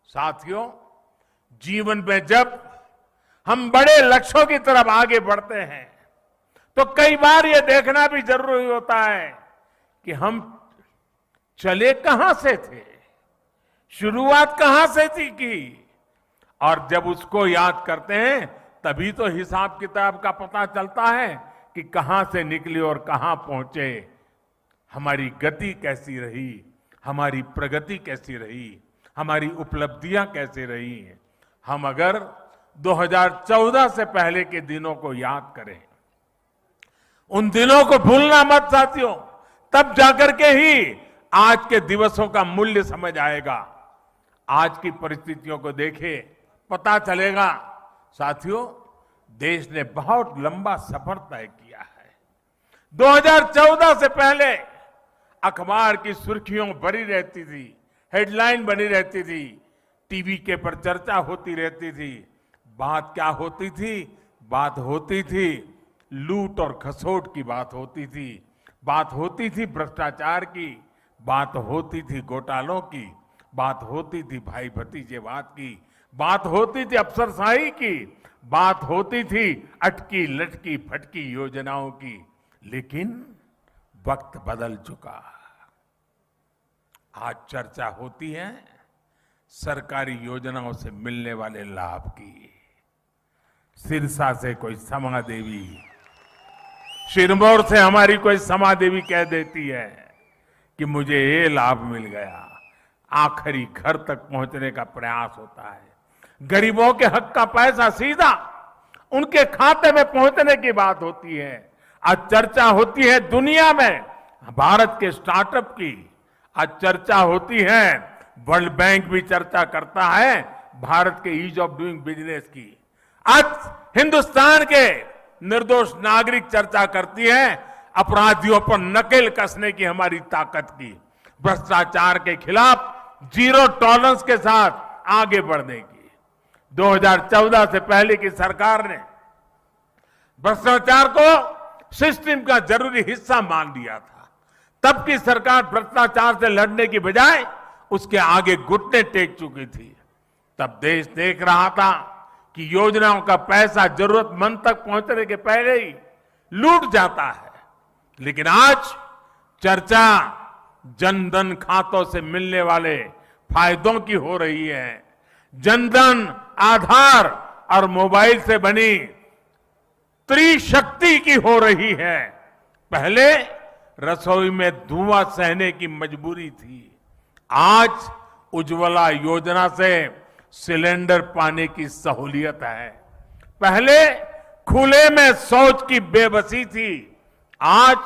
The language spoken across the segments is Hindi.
साथियों, जीवन में जब हम बड़े लक्ष्यों की तरफ आगे बढ़ते हैं तो कई बार यह देखना भी जरूरी होता है कि हम चले कहां से थे, शुरुआत कहां से थी की, और जब उसको याद करते हैं तभी तो हिसाब किताब का पता चलता है कि कहां से निकले और कहां पहुंचे, हमारी गति कैसी रही, हमारी प्रगति कैसी रही, हमारी उपलब्धियां कैसी रही। हम अगर 2014 से पहले के दिनों को याद करें, उन दिनों को भूलना मत साथियों, तब जाकर के ही आज के दिवसों का मूल्य समझ आएगा। आज की परिस्थितियों को देखें, पता चलेगा साथियों, देश ने बहुत लंबा सफर तय किया है। 2014 से पहले अखबार की सुर्खियों भरी रहती थी, हेडलाइन बनी रहती थी, टीवी के पर चर्चा होती रहती थी। बात क्या होती थी? बात होती थी लूट और खसोट की बात होती थी, बात होती थी भ्रष्टाचार की, बात होती थी घोटालों की, बात होती थी भाई भतीजेवाद की, बात होती थी अफसरशाही की, बात होती थी अटकी लटकी फटकी योजनाओं की। लेकिन वक्त बदल चुका। आज चर्चा होती है सरकारी योजनाओं से मिलने वाले लाभ की। सिरसा से कोई समा देवी, सिरमौर से हमारी कोई समा देवी कह देती है कि मुझे ये लाभ मिल गया। आखिरी घर तक पहुंचने का प्रयास होता है, गरीबों के हक का पैसा सीधा उनके खाते में पहुंचने की बात होती है। आज चर्चा होती है दुनिया में भारत के स्टार्टअप की, आज चर्चा होती है, वर्ल्ड बैंक भी चर्चा करता है भारत के ईज ऑफ डूइंग बिजनेस की। आज हिंदुस्तान के निर्दोष नागरिक चर्चा करती है अपराधियों पर नकेल कसने की हमारी ताकत की, भ्रष्टाचार के खिलाफ जीरो टॉलरेंस के साथ आगे बढ़ने की। 2014 से पहले की सरकार ने भ्रष्टाचार को सिस्टम का जरूरी हिस्सा मान लिया था। तब की सरकार भ्रष्टाचार से लड़ने की बजाय उसके आगे घुटने टेक चुकी थी। तब देश देख रहा था कि योजनाओं का पैसा जरूरतमंद तक पहुंचने के पहले ही लूट जाता है। लेकिन आज चर्चा जनधन खातों से मिलने वाले फायदों की हो रही है। जनधन, आधार और मोबाइल से बनी त्रिशक्ति की हो रही है। पहले रसोई में धुआं सहने की मजबूरी थी, आज उज्ज्वला योजना से सिलेंडर पाने की सहूलियत है। पहले खुले में शौच की बेबसी थी, आज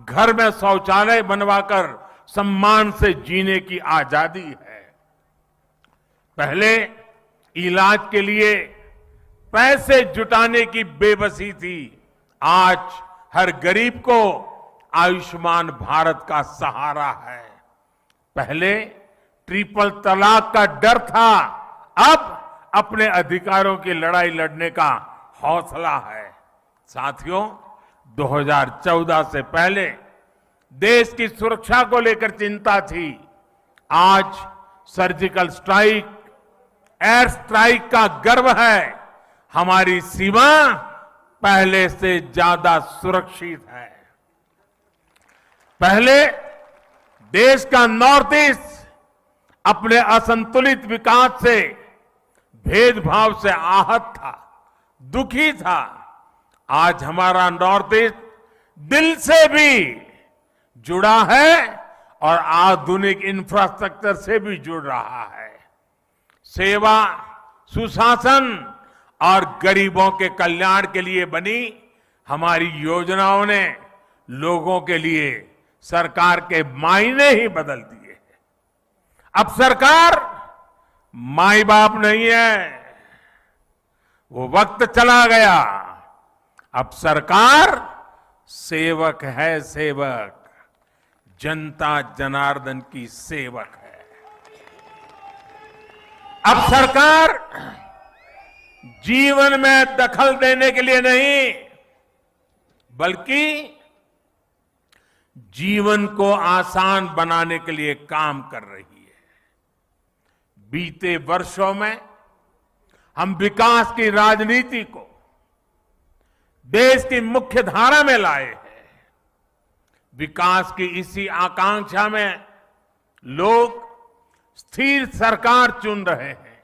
घर में शौचालय बनवाकर सम्मान से जीने की आजादी है। पहले इलाज के लिए पैसे जुटाने की बेबसी थी, आज हर गरीब को आयुष्मान भारत का सहारा है। पहले ट्रिपल तलाक का डर था, अब अपने अधिकारों की लड़ाई लड़ने का हौसला है। साथियों, 2014 से पहले देश की सुरक्षा को लेकर चिंता थी, आज सर्जिकल स्ट्राइक, एयर स्ट्राइक का गर्व है। हमारी सीमा पहले से ज्यादा सुरक्षित है। पहले देश का नॉर्थ ईस्ट अपने असंतुलित विकास से, भेदभाव से आहत था, दुखी था। आज हमारा नॉर्थ ईस्ट दिल से भी जुड़ा है और आधुनिक इंफ्रास्ट्रक्चर से भी जुड़ रहा है। सेवा, सुशासन और गरीबों के कल्याण के लिए बनी हमारी योजनाओं ने लोगों के लिए सरकार के मायने ही बदल दिए हैं। अब सरकार माई बाप नहीं है, वो वक्त चला गया। अब सरकार सेवक है, सेवक, जनता जनार्दन की सेवक है। अब सरकार जीवन में दखल देने के लिए नहीं, बल्कि जीवन को आसान बनाने के लिए काम कर रही है। बीते वर्षों में हम विकास की राजनीति को देश की मुख्य धारा में लाए हैं। विकास की इसी आकांक्षा में लोग स्थिर सरकार चुन रहे हैं,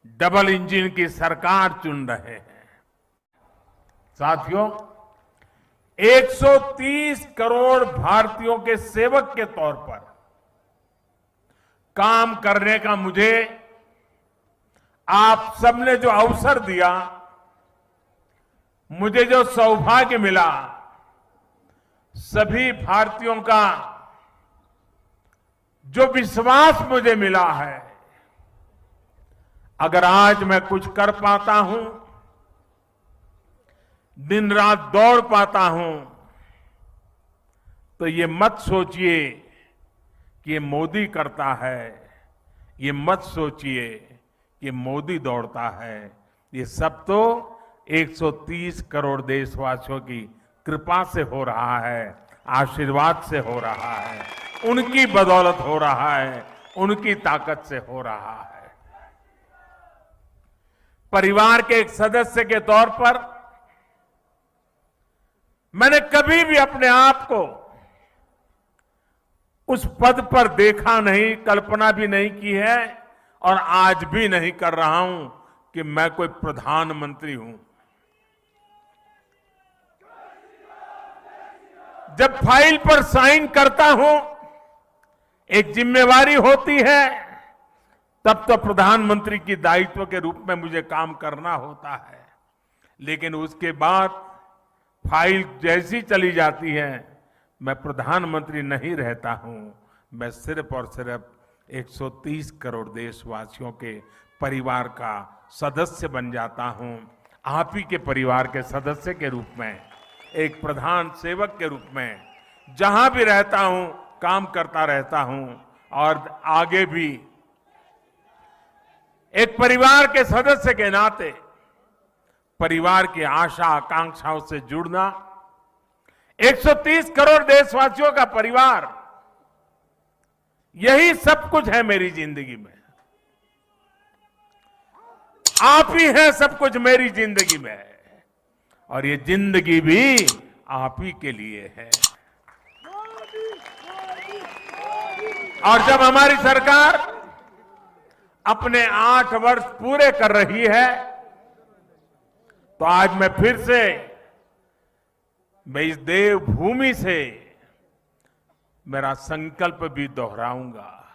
डबल इंजन की सरकार चुन रहे हैं। साथियों, 130 करोड़ भारतीयों के सेवक के तौर पर काम करने का मुझे आप सबने जो अवसर दिया, मुझे जो सौभाग्य मिला, सभी भारतीयों का जो विश्वास मुझे मिला है, अगर आज मैं कुछ कर पाता हूं, दिन रात दौड़ पाता हूं, तो ये मत सोचिए कि ये मोदी करता है, ये मत सोचिए कि मोदी दौड़ता है। ये सब तो 130 करोड़ देशवासियों की कृपा से हो रहा है, आशीर्वाद से हो रहा है, उनकी बदौलत हो रहा है, उनकी ताकत से हो रहा है। परिवार के एक सदस्य के तौर पर मैंने कभी भी अपने आप को उस पद पर देखा नहीं, कल्पना भी नहीं की है और आज भी नहीं कर रहा हूं कि मैं कोई प्रधानमंत्री हूं। जब फाइल पर साइन करता हूं, एक जिम्मेवारी होती है, तब तो प्रधानमंत्री की दायित्व के रूप में मुझे काम करना होता है। लेकिन उसके बाद फाइल जैसी चली जाती है, मैं प्रधानमंत्री नहीं रहता हूं। मैं सिर्फ और सिर्फ 130 करोड़ देशवासियों के परिवार का सदस्य बन जाता हूं। आप ही के परिवार के सदस्य के रूप में, एक प्रधान सेवक के रूप में जहां भी रहता हूं, काम करता रहता हूं और आगे भी एक परिवार के सदस्य के नाते परिवार की आशा आकांक्षाओं से जुड़ना, 130 करोड़ देशवासियों का परिवार, यही सब कुछ है मेरी जिंदगी में। आप ही हैं सब कुछ मेरी जिंदगी में, और ये जिंदगी भी आप ही के लिए है। और जब हमारी सरकार अपने 8 वर्ष पूरे कर रही है, तो आज मैं फिर से इस देवभूमि से मेरा संकल्प भी दोहराऊंगा,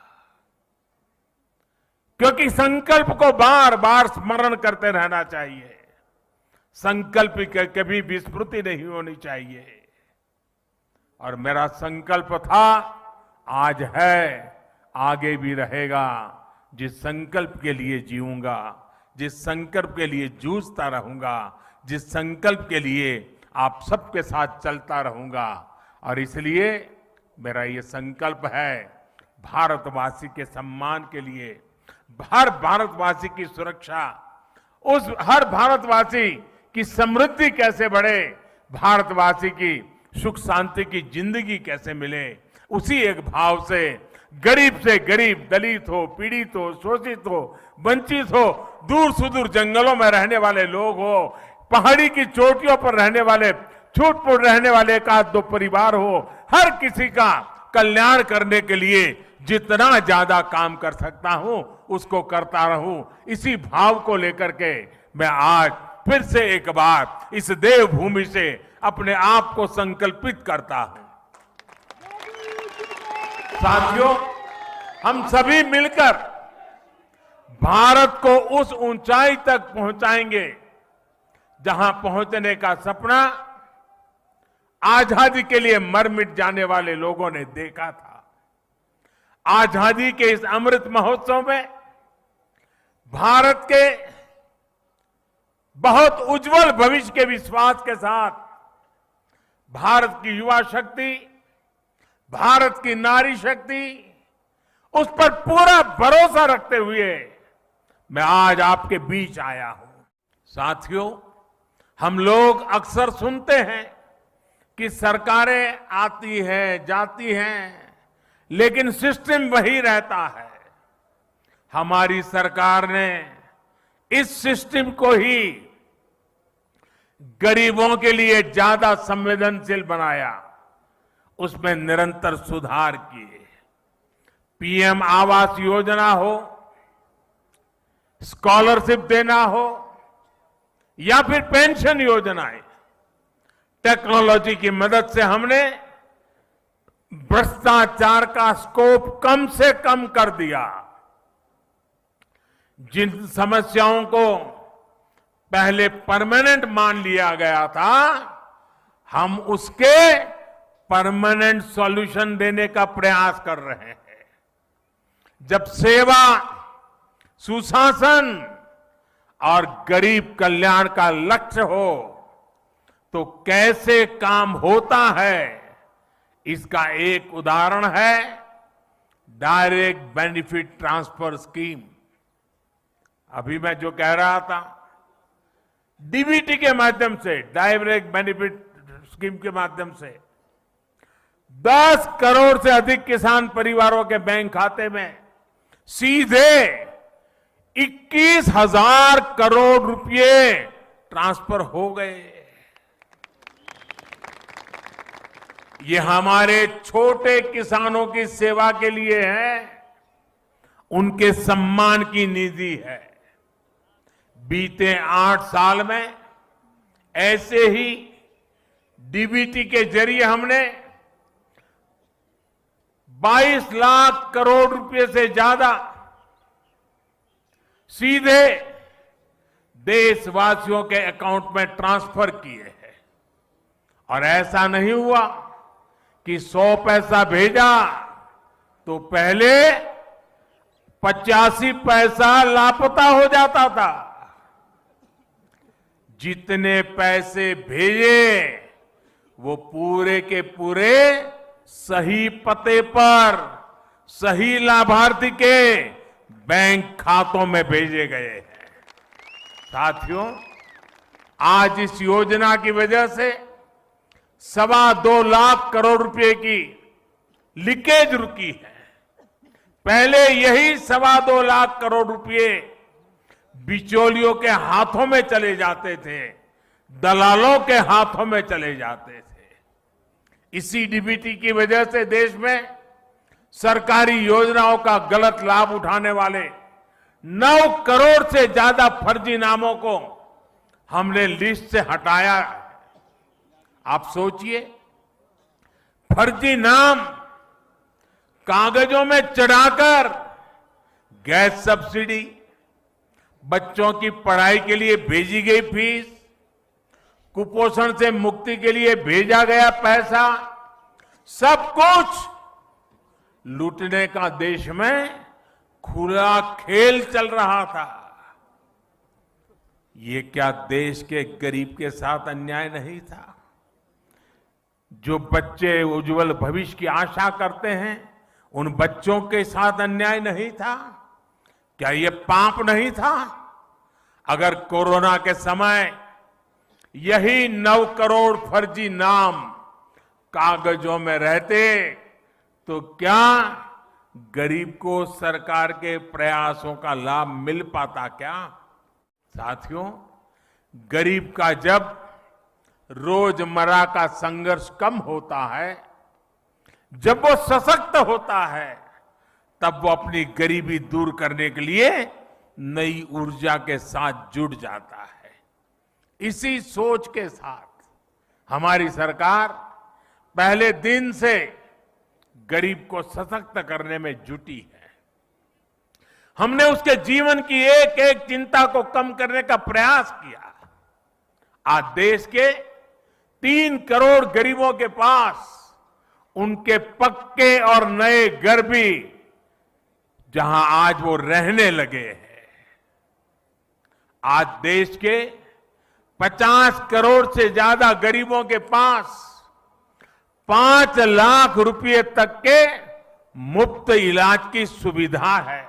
क्योंकि संकल्प को बार बार स्मरण करते रहना चाहिए। संकल्प की कभी विस्मृति नहीं होनी चाहिए। और मेरा संकल्प था, आज है, आगे भी रहेगा। जिस संकल्प के लिए जीऊंगा, जिस संकल्प के लिए जूझता रहूंगा, जिस संकल्प के लिए आप सबके साथ चलता रहूंगा। और इसलिए मेरा ये संकल्प है, भारतवासी के सम्मान के लिए, हर भारतवासी की सुरक्षा, उस हर भारतवासी की समृद्धि कैसे बढ़े, भारतवासी की सुख शांति की जिंदगी कैसे मिले, उसी एक भाव से गरीब, दलित हो, पीड़ित हो, शोषित हो, वंचित हो, दूर सुदूर जंगलों में रहने वाले लोग हो, पहाड़ी की चोटियों पर रहने वाले, छूट-फूट रहने वाले एक आध दो परिवार हो, हर किसी का कल्याण करने के लिए जितना ज्यादा काम कर सकता हूं, उसको करता रहूं। इसी भाव को लेकर के मैं आज फिर से एक बार इस देवभूमि से अपने आप को संकल्पित करता हूं। साथियों, हम सभी मिलकर भारत को उस ऊंचाई तक पहुंचाएंगे जहां पहुंचने का सपना आजादी के लिए मर मिट जाने वाले लोगों ने देखा था। आजादी के इस अमृत महोत्सव में भारत के बहुत उज्जवल भविष्य के विश्वास के साथ भारत की युवा शक्ति, भारत की नारी शक्ति, उस पर पूरा भरोसा रखते हुए मैं आज आपके बीच आया हूं। साथियों, हम लोग अक्सर सुनते हैं कि सरकारें आती हैं, जाती हैं, लेकिन सिस्टम वही रहता है। हमारी सरकार ने इस सिस्टम को ही गरीबों के लिए ज्यादा संवेदनशील बनाया, उसमें निरंतर सुधार किए। पीएम आवास योजना हो, स्कॉलरशिप देना हो या फिर पेंशन योजनाएं, टेक्नोलॉजी की मदद से हमने भ्रष्टाचार का स्कोप कम से कम कर दिया। जिन समस्याओं को पहले परमानेंट मान लिया गया था, हम उसके परमानेंट सॉल्यूशन देने का प्रयास कर रहे हैं। जब सेवा, सुशासन और गरीब कल्याण का लक्ष्य हो तो कैसे काम होता है, इसका एक उदाहरण है डायरेक्ट बेनिफिट ट्रांसफर स्कीम। अभी मैं जो कह रहा था, डीबीटी के माध्यम से, डायरेक्ट बेनिफिट स्कीम के माध्यम से 10 करोड़ से अधिक किसान परिवारों के बैंक खाते में सीधे 21,000 करोड़ रुपए ट्रांसफर हो गए। ये हमारे छोटे किसानों की सेवा के लिए है, उनके सम्मान की निधि है। बीते 8 साल में ऐसे ही डीबीटी के जरिए हमने 22 लाख करोड़ रुपए से ज्यादा सीधे देशवासियों के अकाउंट में ट्रांसफर किए हैं। और ऐसा नहीं हुआ कि 100 पैसा भेजा तो पहले 85 पैसा लापता हो जाता था। जितने पैसे भेजे वो पूरे के पूरे सही पते पर, सही लाभार्थी के बैंक खातों में भेजे गए हैं। साथियों, आज इस योजना की वजह से 2.25 लाख करोड़ रुपए की लीकेज रुकी है। पहले यही 2.25 लाख करोड़ रुपए बिचौलियों के हाथों में चले जाते थे, दलालों के हाथों में चले जाते थे। इसी डीबीटी की वजह से देश में सरकारी योजनाओं का गलत लाभ उठाने वाले 9 करोड़ से ज्यादा फर्जी नामों को हमने लिस्ट से हटाया है। आप सोचिए, फर्जी नाम कागजों में चढ़ाकर गैस सब्सिडी, बच्चों की पढ़ाई के लिए भेजी गई फीस, कुपोषण से मुक्ति के लिए भेजा गया पैसा, सब कुछ लूटने का देश में खुला खेल चल रहा था। ये क्या देश के गरीब के साथ अन्याय नहीं था? जो बच्चे उज्जवल भविष्य की आशा करते हैं, उन बच्चों के साथ अन्याय नहीं था? क्या ये पाप नहीं था? अगर कोरोना के समय यही 9 करोड़ फर्जी नाम कागजों में रहते तो क्या गरीब को सरकार के प्रयासों का लाभ मिल पाता क्या? साथियों, गरीब का जब रोजमर्रा का संघर्ष कम होता है, जब वो सशक्त होता है, तब वो अपनी गरीबी दूर करने के लिए नई ऊर्जा के साथ जुड़ जाता है। इसी सोच के साथ हमारी सरकार पहले दिन से गरीब को सशक्त करने में जुटी है। हमने उसके जीवन की एक एक चिंता को कम करने का प्रयास किया। आज देश के 3 करोड़ गरीबों के पास उनके पक्के और नए घर भी, जहां आज वो रहने लगे हैं। आज देश के 50 करोड़ से ज्यादा गरीबों के पास 5 लाख रुपए तक के मुफ्त इलाज की सुविधा है।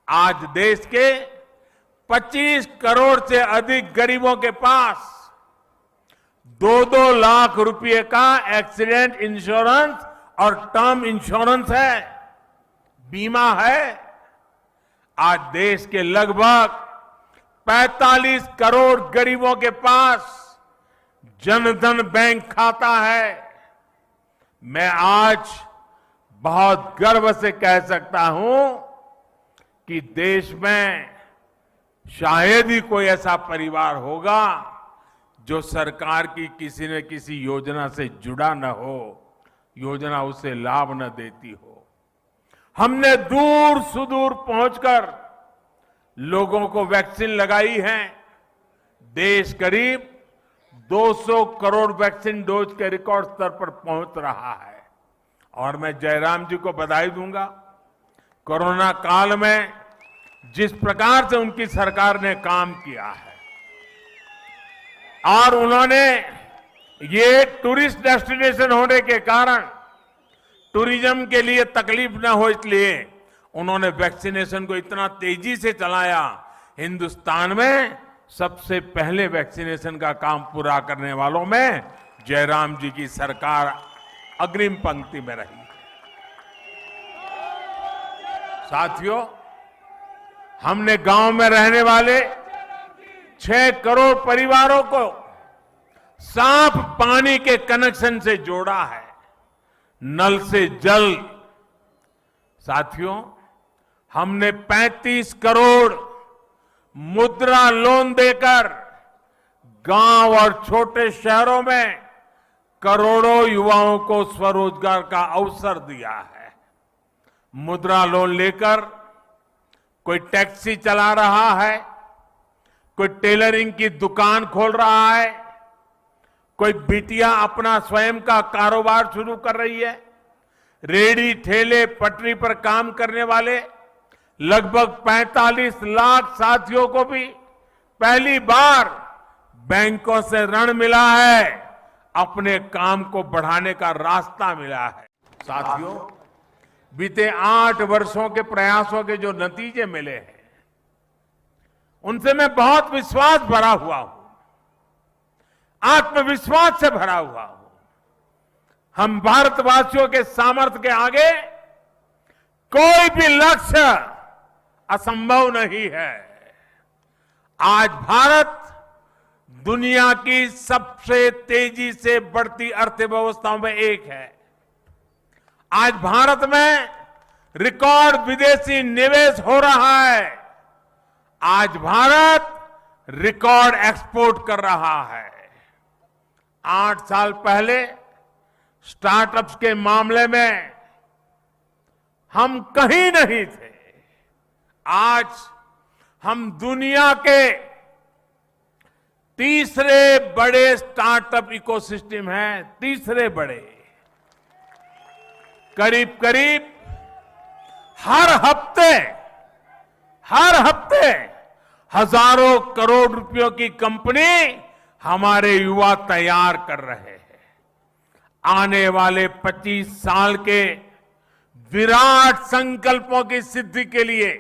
आज देश के 25 करोड़ से अधिक गरीबों के पास 2-2 लाख रुपए का एक्सीडेंट इंश्योरेंस और टर्म इंश्योरेंस है, बीमा है। आज देश के लगभग 45 करोड़ गरीबों के पास जनधन बैंक खाता है। मैं आज बहुत गर्व से कह सकता हूं कि देश में शायद ही कोई ऐसा परिवार होगा जो सरकार की किसी न किसी योजना से जुड़ा न हो, योजना उसे लाभ न देती हो। हमने दूर सुदूर पहुंचकर लोगों को वैक्सीन लगाई है। देश करीब 200 करोड़ वैक्सीन डोज के रिकॉर्ड स्तर पर पहुंच रहा है। और मैं जयराम जी को बधाई दूंगा। कोरोना काल में जिस प्रकार से उनकी सरकार ने काम किया है और उन्होंने ये टूरिस्ट डेस्टिनेशन होने के कारण टूरिज्म के लिए तकलीफ न हो, इसलिए उन्होंने वैक्सीनेशन को इतना तेजी से चलाया। हिंदुस्तान में सबसे पहले वैक्सीनेशन का काम पूरा करने वालों में जयराम जी की सरकार अग्रिम पंक्ति में रही। साथियों, हमने गांव में रहने वाले 6 करोड़ परिवारों को साफ पानी के कनेक्शन से जोड़ा है, नल से जल। साथियों, हमने 35 करोड़ मुद्रा लोन देकर गांव और छोटे शहरों में करोड़ों युवाओं को स्वरोजगार का अवसर दिया है। मुद्रा लोन लेकर कोई टैक्सी चला रहा है, कोई टेलरिंग की दुकान खोल रहा है, कोई बिटिया अपना स्वयं का कारोबार शुरू कर रही है। रेडी ठेले पटरी पर काम करने वाले लगभग 45 लाख साथियों को भी पहली बार बैंकों से ऋण मिला है, अपने काम को बढ़ाने का रास्ता मिला है। साथियों, बीते 8 वर्षों के प्रयासों के जो नतीजे मिले हैं उनसे मैं बहुत विश्वास भरा हुआ हूं, आत्मविश्वास से भरा हुआ हूं। हम भारतवासियों के सामर्थ्य के आगे कोई भी लक्ष्य असंभव नहीं है। आज भारत दुनिया की सबसे तेजी से बढ़ती अर्थव्यवस्थाओं में एक है। आज भारत में रिकॉर्ड विदेशी निवेश हो रहा है। आज भारत रिकॉर्ड एक्सपोर्ट कर रहा है। 8 साल पहले स्टार्टअप्स के मामले में हम कहीं नहीं थे। आज हम दुनिया के तीसरे बड़े स्टार्टअप इकोसिस्टम हैं, तीसरे बड़े। करीब करीब हर हफ्ते हजारों करोड़ रुपयों की कंपनी हमारे युवा तैयार कर रहे हैं। आने वाले 25 साल के विराट संकल्पों की सिद्धि के लिए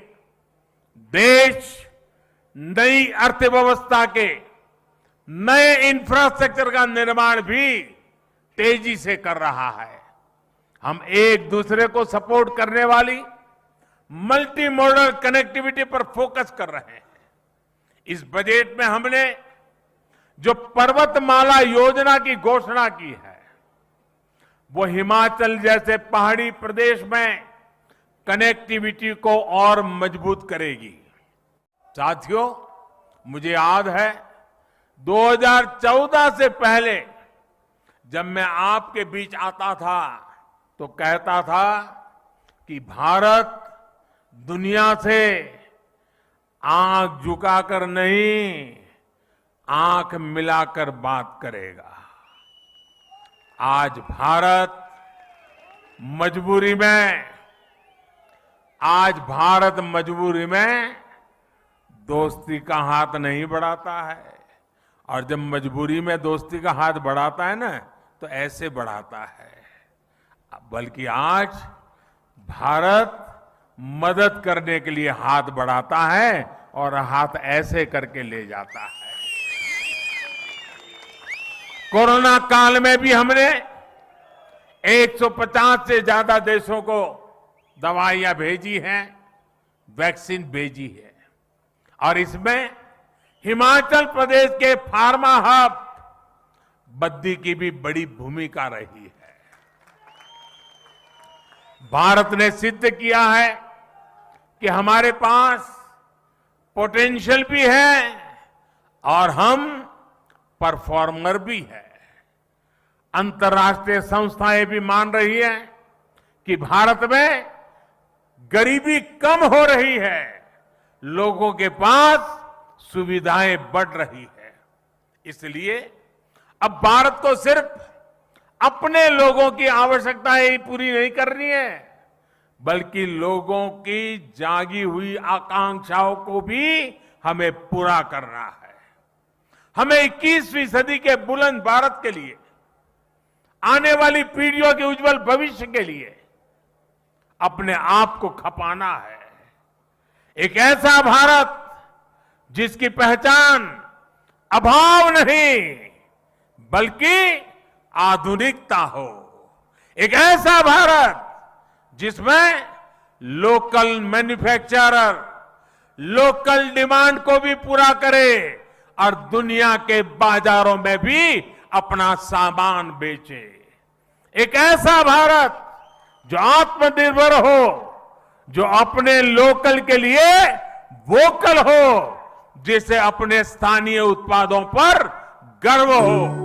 देश नई अर्थव्यवस्था के नए इंफ्रास्ट्रक्चर का निर्माण भी तेजी से कर रहा है। हम एक दूसरे को सपोर्ट करने वाली मल्टी मॉडल कनेक्टिविटी पर फोकस कर रहे हैं। इस बजट में हमने जो पर्वतमाला योजना की घोषणा की है वो हिमाचल जैसे पहाड़ी प्रदेश में कनेक्टिविटी को और मजबूत करेगी। साथियों, मुझे याद है 2014 से पहले जब मैं आपके बीच आता था तो कहता था कि भारत दुनिया से आंख झुकाकर नहीं, आंख मिलाकर बात करेगा। आज भारत मजबूरी में दोस्ती का हाथ नहीं बढ़ाता है। और जब मजबूरी में दोस्ती का हाथ बढ़ाता है ना तो ऐसे बढ़ाता है, बल्कि आज भारत मदद करने के लिए हाथ बढ़ाता है और हाथ ऐसे करके ले जाता है। कोरोना काल में भी हमने 150 से ज्यादा देशों को दवाइयां भेजी हैं, वैक्सीन भेजी है और इसमें हिमाचल प्रदेश के फार्मा हब बद्दी की भी बड़ी भूमिका रही है। भारत ने सिद्ध किया है कि हमारे पास पोटेंशियल भी है और हम परफॉर्मर भी है। अंतर्राष्ट्रीय संस्थाएं भी मान रही है कि भारत में गरीबी कम हो रही है, लोगों के पास सुविधाएं बढ़ रही है। इसलिए अब भारत को सिर्फ अपने लोगों की आवश्यकताएं ही पूरी नहीं करनी है, बल्कि लोगों की जागी हुई आकांक्षाओं को भी हमें पूरा करना है। हमें 21वीं सदी के बुलंद भारत के लिए, आने वाली पीढ़ियों के उज्जवल भविष्य के लिए अपने आप को खपाना है। एक ऐसा भारत जिसकी पहचान अभाव नहीं बल्कि आधुनिकता हो। एक ऐसा भारत जिसमें लोकल मैन्युफैक्चरर लोकल डिमांड को भी पूरा करे और दुनिया के बाजारों में भी अपना सामान बेचे। एक ऐसा भारत जो आत्मनिर्भर हो, जो अपने लोकल के लिए वोकल हो, जिसे अपने स्थानीय उत्पादों पर गर्व हो।